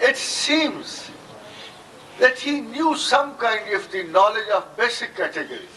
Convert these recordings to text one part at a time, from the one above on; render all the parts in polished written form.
it seems that he knew some kind of the knowledge of basic categories.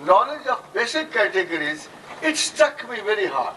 knowledge of basic categories, it struck me very hard.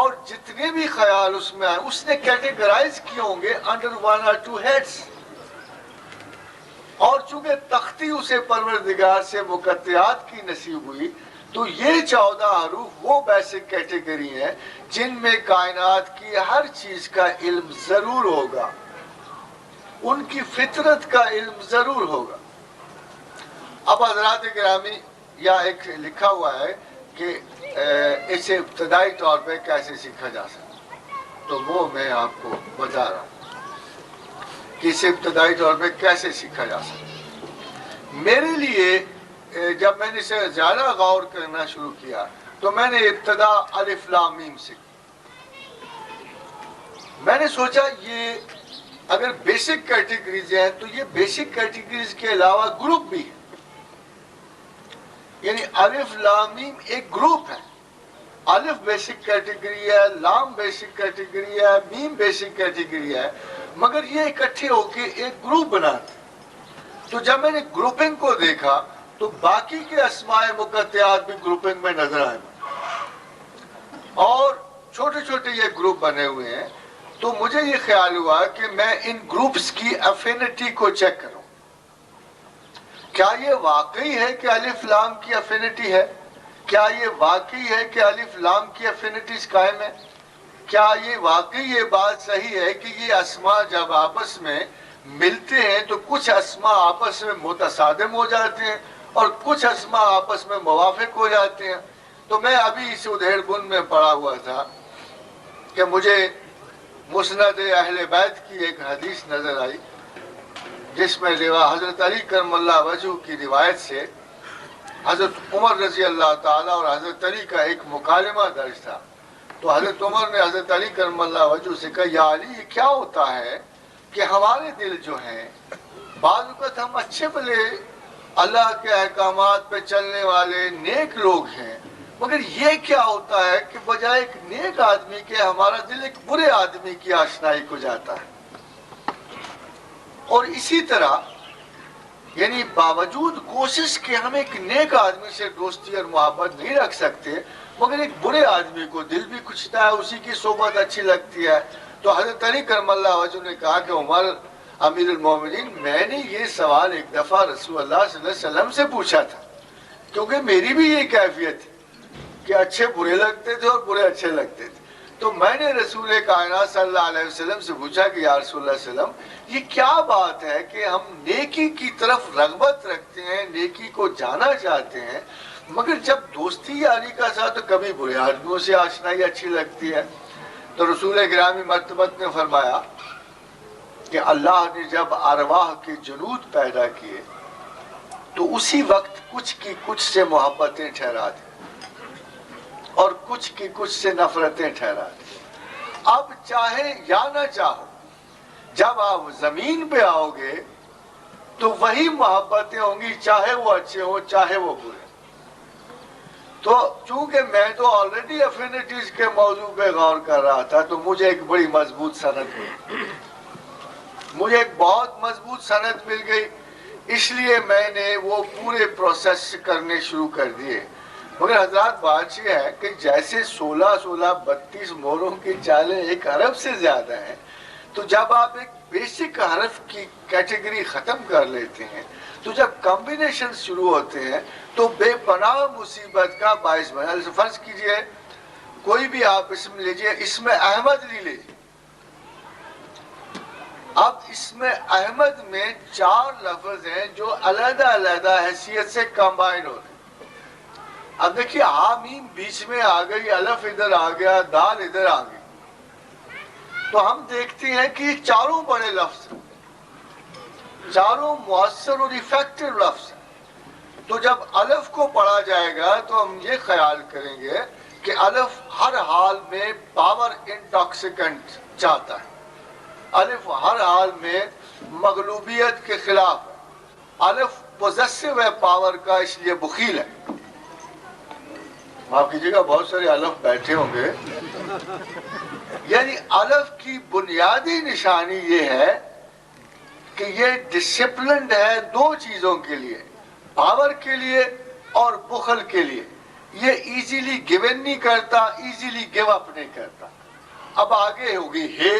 اور جتنے بھی خیال اس میں آئے اس نے categorize کیے ہوں گے انڈر 1 or 2 heads. اور چونکہ تختی اسے پروردگار سے مقطعات کی نصیب ہوئی تو یہ 14 حروف وہ بیسک کیٹیگری ہیں جن میں کائنات کی ہر چیز کا علم ضرور ہوگا، ان کی فطرت کا علم ضرور ہوگا. اب حضرات گرامی یا ایک لکھا ہوا ہے کہ اسے ابتدائی طور پہ کیسے سیکھا جا سکتا، تو وہ میں آپ کو بتا رہا ہوں کہ اسے ابتدائی طور پہ کیسے سیکھا جا سکتا. میرے لیے جب میں نے اسے زیادہ غور کرنا شروع کیا تو میں نے ابتدا الف لام میم سے کی. میں نے سوچا یہ اگر بیسک کیٹیگریز ہیں تو یہ بیسک کیٹیگریز کے علاوہ گروپ بھی ہے، یعنی الف لام میم ایک گروپ ہے. الف بیسک کیٹیگری ہے، لام بیسک کیٹیگری ہے، میم بیسک کیٹیگری ہے، مگر یہ اکٹھے ہو کے ایک گروپ بناتے. تو جب میں نے گروپنگ کو دیکھا تو باقی کے اسماء مقطعات بھی گروپنگ میں نظر آئے اور چھوٹے چھوٹے یہ گروپ بنے ہوئے ہیں. تو مجھے یہ خیال ہوا کہ میں ان گروپس کی افینٹی کو چیک کروں. کیا یہ واقعی ہے کہ الف لام کی افینٹی ہے؟ کیا یہ واقعی ہے کہ الف لام کی افینٹیز قائم ہے؟ کیا یہ واقعی یہ بات صحیح ہے کہ یہ اسماء جب آپس میں ملتے ہیں تو کچھ اسماء آپس میں متصادم ہو جاتے ہیں اور کچھ اسماء آپس میں موافق ہو جاتے ہیں؟ تو میں ابھی اس ادھیڑ بن میں پڑا ہوا تھا کہ مجھے مسند اہل بیت کی ایک حدیث نظر آئی جس میں حضرت علی کرم اللہ وجہ کی روایت سے حضرت عمر رضی اللہ تعالیٰ اور حضرت علی کا ایک مکالمہ درج تھا. تو حضرت عمر نے حضرت علی کرم اللہ وجہ سے کہا یا علی یہ کیا ہوتا ہے کہ ہمارے دل جو ہیں بعض اوقات ہم اچھے بھلے اللہ کے احکامات پہ چلنے والے نیک لوگ ہیں، مگر یہ کیا ہوتا ہے کہ بجائے ایک نیک آدمی کے ہمارا دل ایک برے آدمی کی آشنائی کو جاتا ہے. اور اسی طرح یعنی باوجود کوشش کہ ہم ایک نیک آدمی سے دوستی اور محبت نہیں رکھ سکتے مگر ایک برے آدمی کو دل بھی کھچتا ہے، اسی کی صحبت اچھی لگتی ہے. تو حضرت علی کرم اللہ وجہ نے کہا کہ عمر امیر المومنین میں نے یہ سوال ایک دفعہ رسول اللہ صلی اللہ علیہ وسلم سے پوچھا تھا کیونکہ میری بھی یہ کیفیت تھی کہ اچھے برے لگتے تھے اور برے اچھے لگتے تھے. تو میں نے رسول کائنات صلی اللہ علیہ وسلم سے پوچھا کہ یا رسول اللہ صلی اللہ علیہ وسلم یہ کیا بات ہے کہ ہم نیکی کی طرف رغبت رکھتے ہیں، نیکی کو جانا چاہتے ہیں، مگر جب دوستی یاری کا ساتھ تو کبھی برے آدمیوں سے آشنائی اچھی لگتی ہے. تو رسول گرامی مرتبت نے فرمایا کہ اللہ نے جب ارواح کے جنود پیدا کیے تو اسی وقت کچھ کی کچھ سے محبتیں ٹھہرا دی اور کچھ کی کچھ سے نفرتیں ٹھہرا دی. اب چاہے یا نہ چاہو جب آپ زمین پہ آؤ گے تو وہی محبتیں ہوں گی، چاہے وہ اچھے ہوں چاہے وہ برے. تو چونکہ میں تو آلریڈی افینٹیز کے موضوع پہ غور کر رہا تھا تو مجھے ایک بڑی مضبوط سند ملی، مجھے ایک بہت مضبوط سند مل گئی. اس لیے میں نے وہ پورے پروسیس کرنے شروع کر دیے. مگر حضرات بات یہ ہے کہ جیسے 32 موروں کی چالیں 1 ارب سے زیادہ ہیں، تو جب آپ ایک بیسک حرف کی کیٹیگری ختم کر لیتے ہیں تو جب کمبینیشن شروع ہوتے ہیں تو بے پناہ مصیبت کا باعث بنا. فرض کیجئے کوئی بھی آپ اسم لیجئے، اسم احمد لے لیجئے. اب اسم احمد میں 4 لفظ ہیں جو علیحدہ علیحدہ حیثیت سے کمبائن ہوتے ہیں. اب دیکھیے حامیم بیچ میں آ گئی، الف ادھر آ گیا، دال ادھر آ گئی، تو ہم دیکھتے ہیں کہ یہ چاروں بڑے لفظ ہیں، چاروں مؤثر اور ایفیکٹو لفظ ہیں. تو جب الف کو پڑھا جائے گا تو ہم یہ خیال کریں گے کہ الف ہر حال میں پاور انٹاکسیکنٹ چاہتا ہے، الف ہر حال میں مغلوبیت کے خلاف ہے، الف پوزیسو ہے پاور کا، اس لیے بخیل ہے. معاف کیجیے گا بہت سارے الف بیٹھے ہوں گے. یعنی الف کی بنیادی نشانی یہ ہے کہ یہ ڈسپلنڈ ہے 2 چیزوں کے لیے، پاور کے لیے اور بخل کے لیے. یہ ایزیلی گیون نہیں کرتا, ایزیلی گیو اپ نہیں کرتا. اب آگے ہوگی ہے.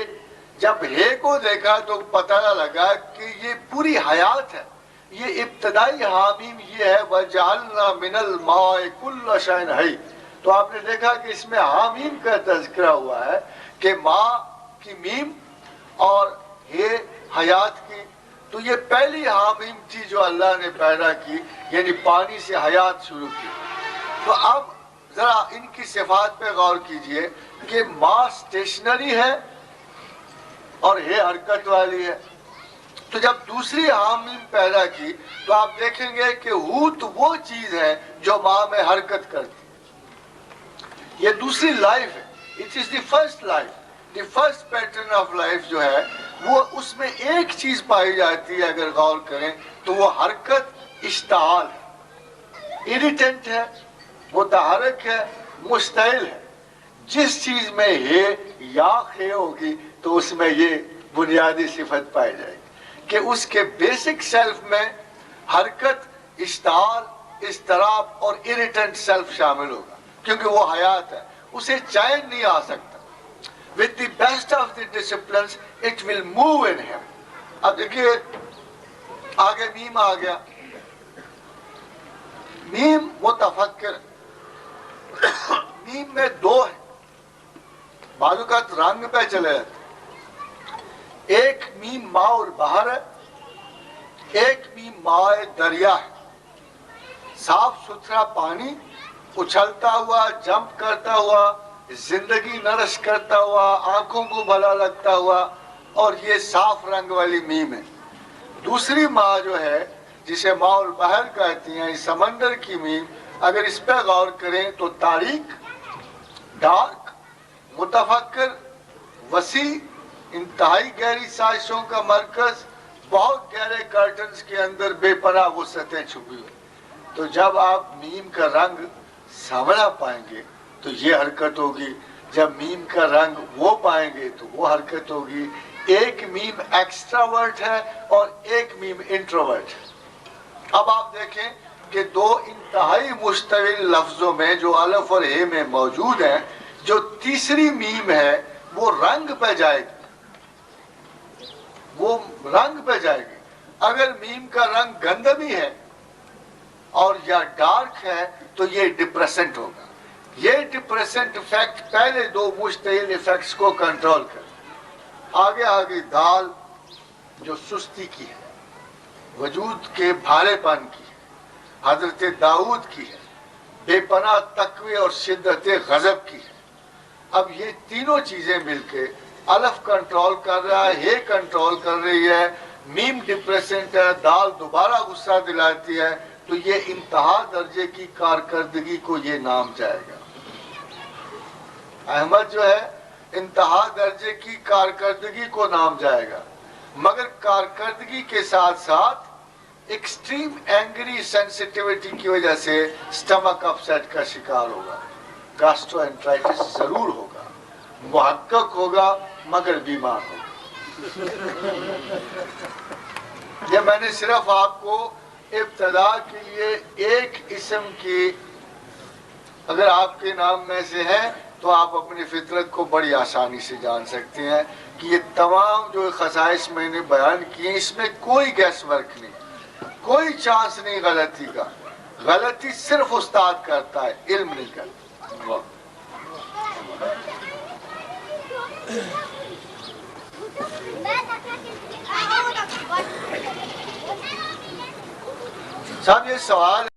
جب ہے کو دیکھا تو پتہ لگا کہ یہ پوری حیات ہے. یہ ابتدائی حامیم یہ ہے وَجَعَلْنَا مِنَ الْمَاءِ كُلَّ شَيْءٍ حَيٍّ. تو آپ نے دیکھا کہ اس میں حامیم کا تذکرہ ہوا ہے کہ ماں کی میم اور ہے حیات کی. تو یہ پہلی حامیم تھی جو اللہ نے پیدا کی, یعنی پانی سے حیات شروع کی. تو اب ذرا ان کی صفات پہ غور کیجئے کہ ماں اسٹیشنری ہے اور ہے حرکت والی ہے. تو جب دوسری حامیم پیدا کی تو آپ دیکھیں گے کہ ہوت وہ چیز ہے جو ماں میں حرکت کرتی ہے. یہ دوسری لائف ہے. It is the first life. The first pattern of life جو ہے وہ اس میں ایک چیز پائی جاتی ہے اگر غور کریں تو وہ حرکت, اشتعال ہے, اریٹنٹ ہے, متحرک ہے, مشتعل ہے. جس چیز میں ہے یا خے ہوگی تو اس میں یہ بنیادی صفت پائی جائے گی کہ اس کے بیسک سیلف میں حرکت, اشتعال, اضطراب اور اریٹنٹ سیلف شامل ہوگا, کیونکہ وہ حیات ہے. اسے چین نہیں آ سکتا. With the best of the disciplines it will move in him. اب دیکھیے آگے میم آ گیا. میم متفکر. میم میں دو ہیں, بعض اوقات رنگ پہ چلے جاتے. ایک میم ماء البحر ہے, ایک میم ماء دریا ہے. صاف ستھرا پانی اچھلتا ہوا, جمپ کرتا ہوا, زندگی نرش کرتا ہوا, آنکھوں کو بھلا لگتا ہوا, اور یہ صاف رنگ والی میم ہے. دوسری ماں جو ہے جسے ماء البحر کہتی ہیں, سمندر کی میم, اگر اس پہ غور کریں تو تاریک, ڈارک, متفکر, وسیع, انتہائی گہری سازشوں کا مرکز, بہت گہرے کرٹنز کے اندر بے پناہ وسعتیں چھپی ہوئی. تو جب آپ میم کا رنگ سانولا پائیں گے تو یہ حرکت ہوگی, جب میم کا رنگ وہ پائیں گے تو وہ حرکت ہوگی. ایک میم ایکسٹراورٹ ہے اور ایک میم انٹروورٹ ہے. اب آپ دیکھیں کہ دو انتہائی مشتعل لفظوں میں جو الف اور ہے میں موجود ہیں, جو تیسری میم ہے وہ رنگ پہ جائے گی, وہ رنگ پہ جائے گی. اگر میم کا رنگ گندمی ہے اور یا ڈارک ہے تو یہ ڈپریسنٹ ہوگا. یہ ڈپریسنٹ افیکٹ پہلے دو مشتعل افیکٹس کو کنٹرول کر. آگے آگے دال جو سستی کی ہے, وجود کے بھارے پن کی ہے, حضرت داؤد کی ہے, بے پناہ تقوی اور شدت غضب کی ہے. اب یہ تینوں چیزیں مل کے الف کنٹرول کر رہا ہے, ہے کنٹرول کر رہی ہے, میم ڈپریسنٹ ہے, دال دوبارہ غصہ دلاتی ہے. تو یہ انتہا درجے کی کارکردگی کو یہ نام جائے گا. احمد جو ہے انتہا درجے کی کارکردگی کو نام جائے گا, مگر کارکردگی کے ساتھ ساتھ ایکسٹریم اینگری سینسیٹیوٹی کی وجہ سے سٹمک اپسیٹ کا شکار ہوگا. گاسٹرو انٹرائٹس ضرور ہوگا, محقق ہوگا مگر بیمار ہوگا. یہ میں نے صرف آپ کو ابتدا کے لیے ایک اسم کی, اگر آپ کے نام میں سے ہے تو آپ اپنی فطرت کو بڑی آسانی سے جان سکتے ہیں کہ یہ تمام جو خصائص میں نے بیان کیے اس میں کوئی گیس ورک نہیں, کوئی چانس نہیں غلطی کا. غلطی صرف استاد کرتا ہے, علم نہیں کرتا. صاحب یہ سوال